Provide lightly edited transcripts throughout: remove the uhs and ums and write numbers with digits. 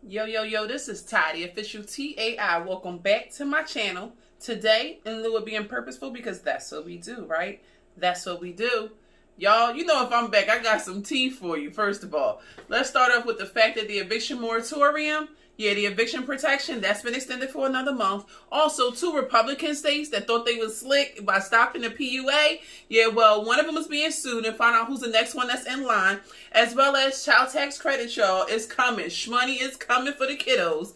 Yo, this is Ty, the official TAI. Welcome back to my channel. Today, in lieu of being purposeful, because that's what we do, right? That's what we do. Y'all, you know if I'm back, I got some tea for you, first of all. Let's start off with the fact that the eviction moratorium, the eviction protection, that's been extended for another month. Also, 2 Republican states that thought they was slick by stopping the PUA. Well, one of them is being sued and find out who's the next one that's in line. As well as child tax credit, y'all, is coming. Shmoney is coming for the kiddos.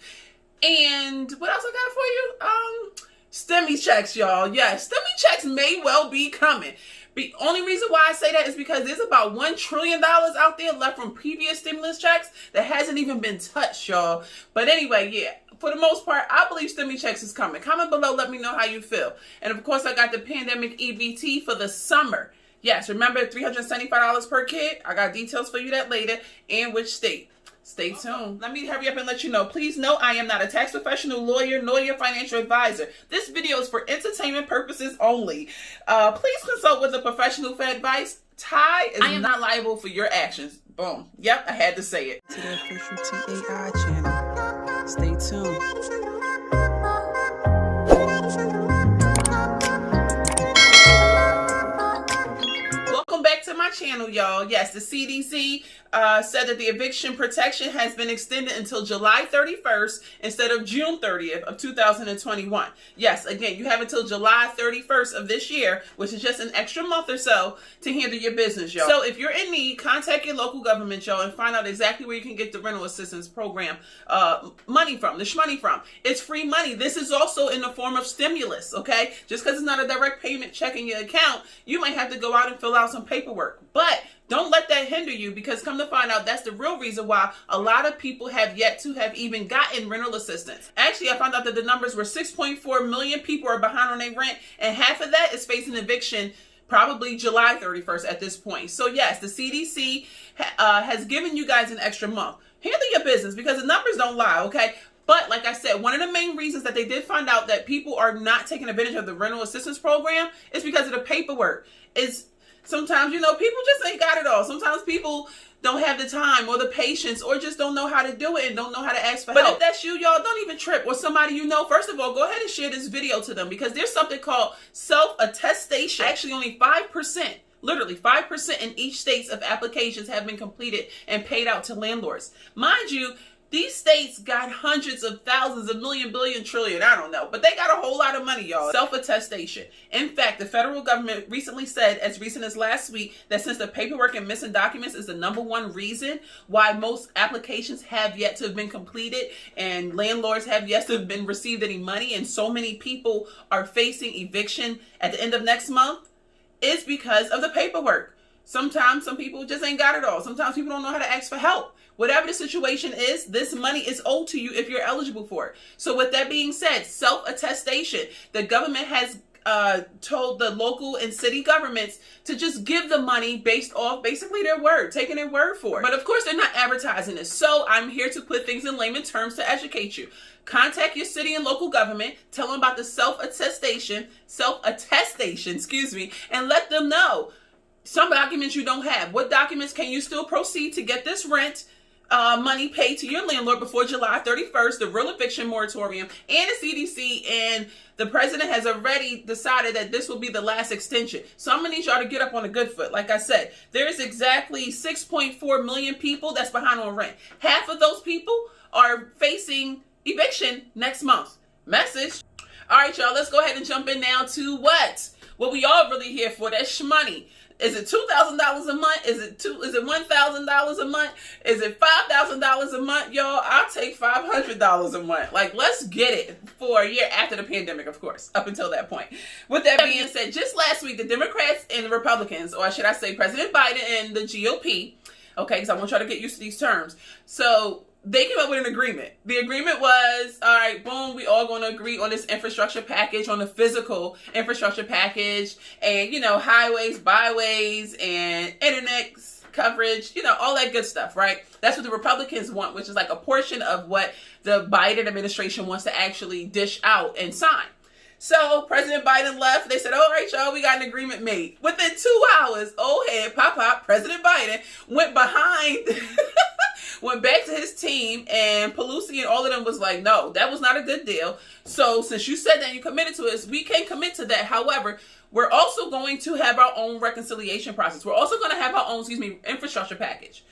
And what else I got for you? STEMI checks, y'all. Yes, STEMI checks may well be coming. The only reason why I say that is because there's about $1 trillion out there left from previous stimulus checks that hasn't even been touched, y'all. But anyway, for the most part, I believe STEMI checks is coming. Comment below, let me know how you feel. And of course, I got the pandemic EBT for the summer. Yes, remember $375 per kid? I got details for you that later, and which state. Stay tuned. Let me hurry up and let you know. Please note, I am not a tax professional, lawyer, nor your financial advisor. This video is for entertainment purposes only. Please consult with a professional for advice. Ty is not liable for your actions. Boom. Yep, I had to say it. To the official TAI channel. Stay tuned. Welcome back to my channel, y'all. Yes, the CDC said that the eviction protection has been extended until July 31st instead of June 30th of 2021. Yes, again, you have until July 31st of this year, which is just an extra month or so, to handle your business, y'all. So if you're in need, contact your local government, y'all, and find out exactly where you can get the rental assistance program money from, the shmoney from. It's free money. This is also in the form of stimulus, okay? Just because it's not a direct payment check in your account, you might have to go out and fill out some paperwork. But don't let that hinder you, because come to find out, that's the real reason why a lot of people have yet to have even gotten rental assistance. Actually, I found out that the numbers were 6.4 million people are behind on their rent, and half of that is facing eviction probably July 31st at this point. So yes, the CDC has given you guys an extra month. Handle your business, because the numbers don't lie, okay? But like I said, one of the main reasons that they did find out that people are not taking advantage of the rental assistance program is because of the paperwork. Sometimes, people just ain't got it all. Sometimes people don't have the time or the patience, or just don't know how to do it and don't know how to ask for help. But if that's you, y'all, don't even trip. Or somebody you know, first of all, go ahead and share this video to them, because there's something called self-attestation. Actually, only 5%. Literally 5% in each states of applications have been completed and paid out to landlords. Mind you, these states got hundreds of thousands of million, billion, trillion, I don't know. But they got a whole lot of money, y'all. Self-attestation. In fact, the federal government recently said, as recent as last week, that since the paperwork and missing documents is the #1 reason why most applications have yet to have been completed and landlords have yet to have been received any money, and so many people are facing eviction at the end of next month, is because of the paperwork. Sometimes some people just ain't got it all. Sometimes people don't know how to ask for help. Whatever the situation is, this money is owed to you if you're eligible for it. So with that being said, self-attestation. The government has told the local and city governments to just give the money based off basically their word, taking their word for it. But of course, they're not advertising this. So I'm here to put things in layman terms to educate you. Contact your city and local government, tell them about the self-attestation, and let them know some documents you don't have. What documents can you still proceed to get this rent money paid to your landlord before July 31st, the real eviction moratorium, and the CDC, and the president has already decided that this will be the last extension. So I'm going to need y'all to get up on a good foot. Like I said, there's exactly 6.4 million people that's behind on rent. Half of those people are facing eviction next month. Message. All right, y'all, let's go ahead and jump in now to what we all really here for. That's shmoney. Is it $2,000 a month? Is it $1,000 a month? Is it $5,000 a month, y'all? I'll take $500 a month. Like, let's get it for a year after the pandemic, of course, up until that point. With that being said, just last week, the Democrats and the Republicans, or should I say President Biden and the GOP, okay, because I want y'all to get used to these terms. So they came up with an agreement. The agreement was, all right, boom, we all going to agree on this infrastructure package, on the physical infrastructure package, and, highways, byways, and internet coverage, all that good stuff, right? That's what the Republicans want, which is like a portion of what the Biden administration wants to actually dish out and sign. So President Biden left. They said, all right, y'all, we got an agreement made. Within 2 hours, old head, President Biden went behind went back to his team, and Pelosi and all of them was like, no, that was not a good deal. So since you said that you committed to it, we can commit to that. However, we're also going to have our own reconciliation process. We're also going to have our own, infrastructure package.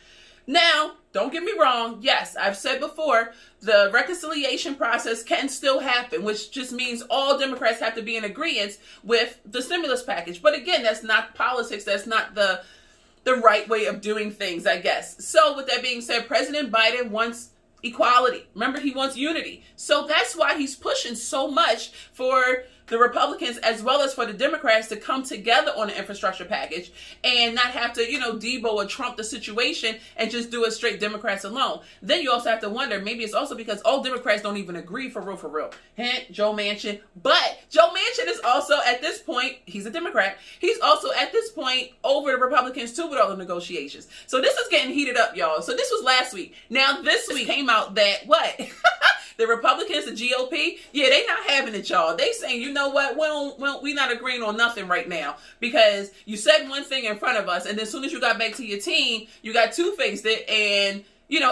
Now, don't get me wrong. Yes, I've said before, the reconciliation process can still happen, which just means all Democrats have to be in agreement with the stimulus package. But again, that's not politics. That's not the right way of doing things, I guess. So with that being said, President Biden wants equality. Remember, he wants unity. So that's why he's pushing so much for the Republicans as well as for the Democrats to come together on an infrastructure package and not have to, Debo or Trump the situation and just do it straight Democrats alone. Then you also have to wonder, maybe it's also because all Democrats don't even agree for real. Hint, Joe Manchin. But Joe Manchin is also at this point, he's a Democrat. He's also at this point over the Republicans too with all the negotiations. So this is getting heated up, y'all. So this was last week. Now this week came out that what? The Republicans, the GOP, they not having it, y'all. They saying, you know what, we not agreeing on nothing right now because you said one thing in front of us, and then as soon as you got back to your team, you got two-faced it and,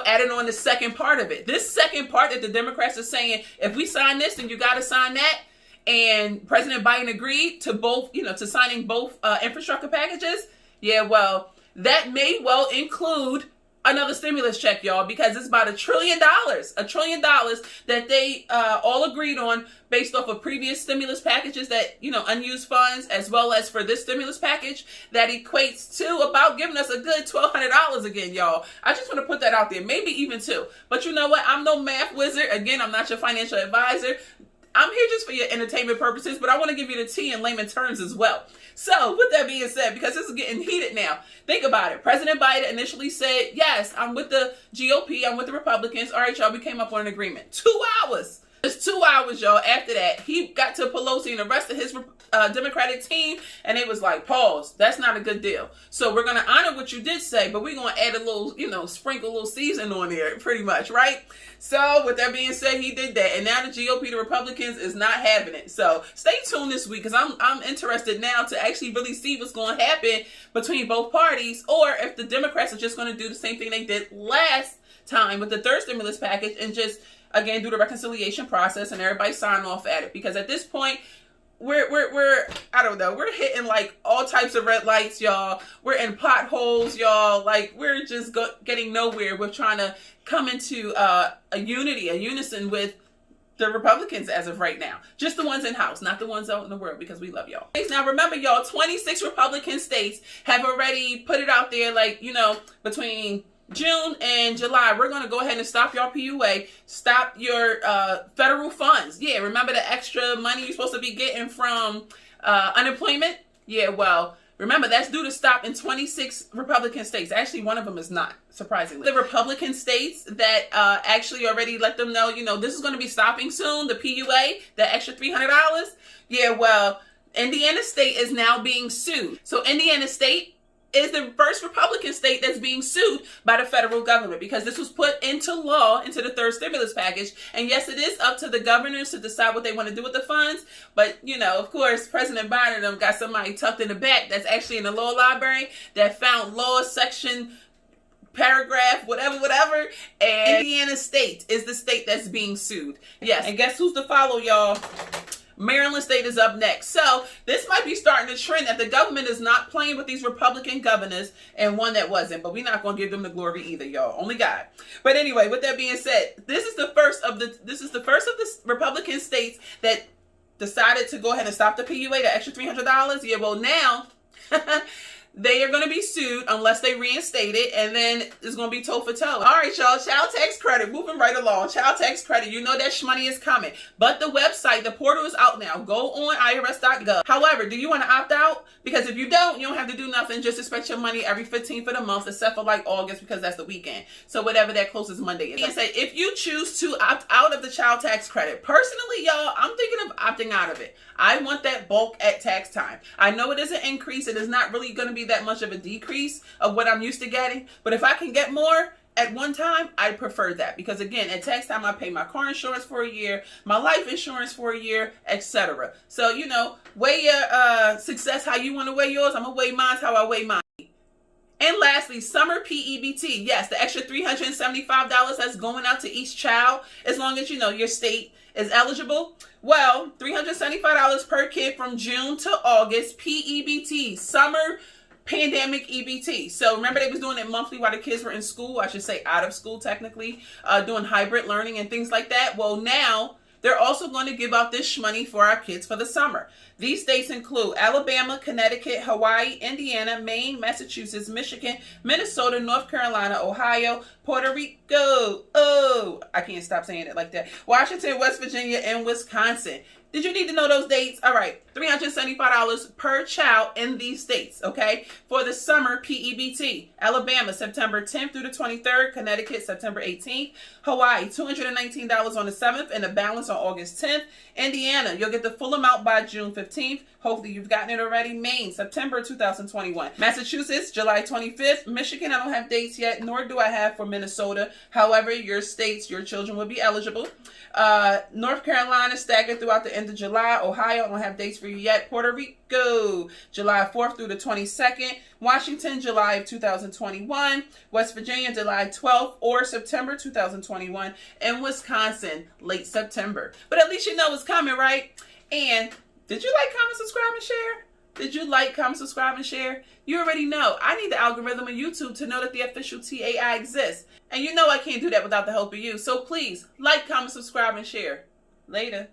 added on the second part of it. This second part that the Democrats are saying, if we sign this, then you got to sign that. And President Biden agreed to both, to signing both infrastructure packages. Yeah, well, that may well include another stimulus check, y'all, because it's about $1 trillion that they all agreed on based off of previous stimulus packages that, unused funds, as well as for this stimulus package that equates to about giving us a good $1,200 again, y'all. I just want to put that out there, maybe even two. But you know what? I'm no math wizard. Again, I'm not your financial advisor. I'm here just for your entertainment purposes, but I want to give you the tea in layman terms as well. So with that being said, because this is getting heated now, think about it. President Biden initially said, yes, I'm with the GOP, I'm with the Republicans. All right, y'all, we came up on an agreement. 2 hours. It's 2 hours, y'all. After that, he got to Pelosi and the rest of his Democratic team, and it was like, pause. That's not a good deal. So we're going to honor what you did say, but we're going to add a little, sprinkle a little season on there, pretty much, right? So with that being said, he did that. And now the GOP, the Republicans, is not having it. So stay tuned this week because I'm interested now to actually really see what's going to happen between both parties, or if the Democrats are just going to do the same thing they did last time with the third stimulus package and just, again, do the reconciliation process and everybody sign off at it. Because at this point, we're I don't know, we're hitting like all types of red lights, y'all. We're in potholes, y'all. Like we're just getting nowhere. We're trying to come into a unison with the Republicans as of right now. Just the ones in house, not the ones out in the world, because we love y'all. Now remember, y'all, 26 Republican states have already put it out there, like, between June and July, we're going to go ahead and stop your PUA, stop your federal funds. Yeah, remember the extra money you're supposed to be getting from unemployment? Yeah, well, remember that's due to stop in 26 Republican states. Actually, one of them is not, surprisingly. The Republican states that actually already let them know, this is going to be stopping soon, the PUA, the extra $300. Yeah, well, Indiana State is now being sued. So Indiana State is the first Republican state that's being sued by the federal government because this was put into law, into the third stimulus package. And yes, it is up to the governors to decide what they want to do with the funds. But, of course, President Biden got somebody tucked in the back that's actually in the law library that found law section, paragraph, whatever. And Indiana State is the state that's being sued. Yes. And guess who's to follow, y'all? Maryland State is up next. So this might be starting to trend that the government is not playing with these Republican governors and one that wasn't. But we're not going to give them the glory either, y'all. Only God. But anyway, with that being said, this is the first of the Republican states that decided to go ahead and stop the PUA, the extra $300. Yeah, well now they are going to be sued unless they reinstate it, and then it's going to be toe for toe. All right, y'all, child tax credit, moving right along. Child tax credit, you know that money is coming. But the website, the portal is out now. Go on irs.gov. However, do you want to opt out? Because if you don't have to do nothing. Just expect your money every 15th of the month, except for like August, because that's the weekend. So whatever that closest Monday is. And say, if you choose to opt out of the child tax credit, personally, y'all, I'm thinking of opting out of it. I want that bulk at tax time. I know it is an increase. It is not really going to be that much of a decrease of what I'm used to getting. But if I can get more at one time, I prefer that. Because again, at tax time, I pay my car insurance for a year, my life insurance for a year, etc. So, weigh your success how you want to weigh yours. I'm going to weigh mine how I weigh mine. And lastly, summer PEBT. Yes, the extra $375 that's going out to each child, as long as you know your state is eligible. Well, $375 per kid from June to August, PEBT, summer pandemic EBT. So remember, they was doing it monthly while the kids were in school. I should say out of school technically, doing hybrid learning and things like that. Well, now they're also going to give out this money for our kids for the summer. These states include Alabama, Connecticut, Hawaii, Indiana, Maine, Massachusetts, Michigan, Minnesota, North Carolina, Ohio, Puerto Rico. Oh, I can't stop saying it like that. Washington, West Virginia, and Wisconsin. Did you need to know those dates? All right, $375 per child in these states, okay? For the summer PEBT. Alabama, September 10th through the 23rd. Connecticut, September 18th. Hawaii, $219 on the 7th and the balance on August 10th. Indiana, you'll get the full amount by June 15th. Hopefully you've gotten it already. Maine, September 2021. Massachusetts, July 25th. Michigan, I don't have dates yet, nor do I have for Minnesota. However, your states, your children will be eligible. North Carolina, staggered throughout the end of July. Ohio, I don't have dates for you yet. Puerto Rico, July 4th through the 22nd. Washington, July of 2021. West Virginia, July 12th or September 2021. And Wisconsin, late September. But at least you know it's coming, right? And did you like, comment, subscribe, and share? Did you like, comment, subscribe, and share? You already know. I need the algorithm of YouTube to know that the official TAI exists. And you know I can't do that without the help of you. So please, like, comment, subscribe, and share. Later.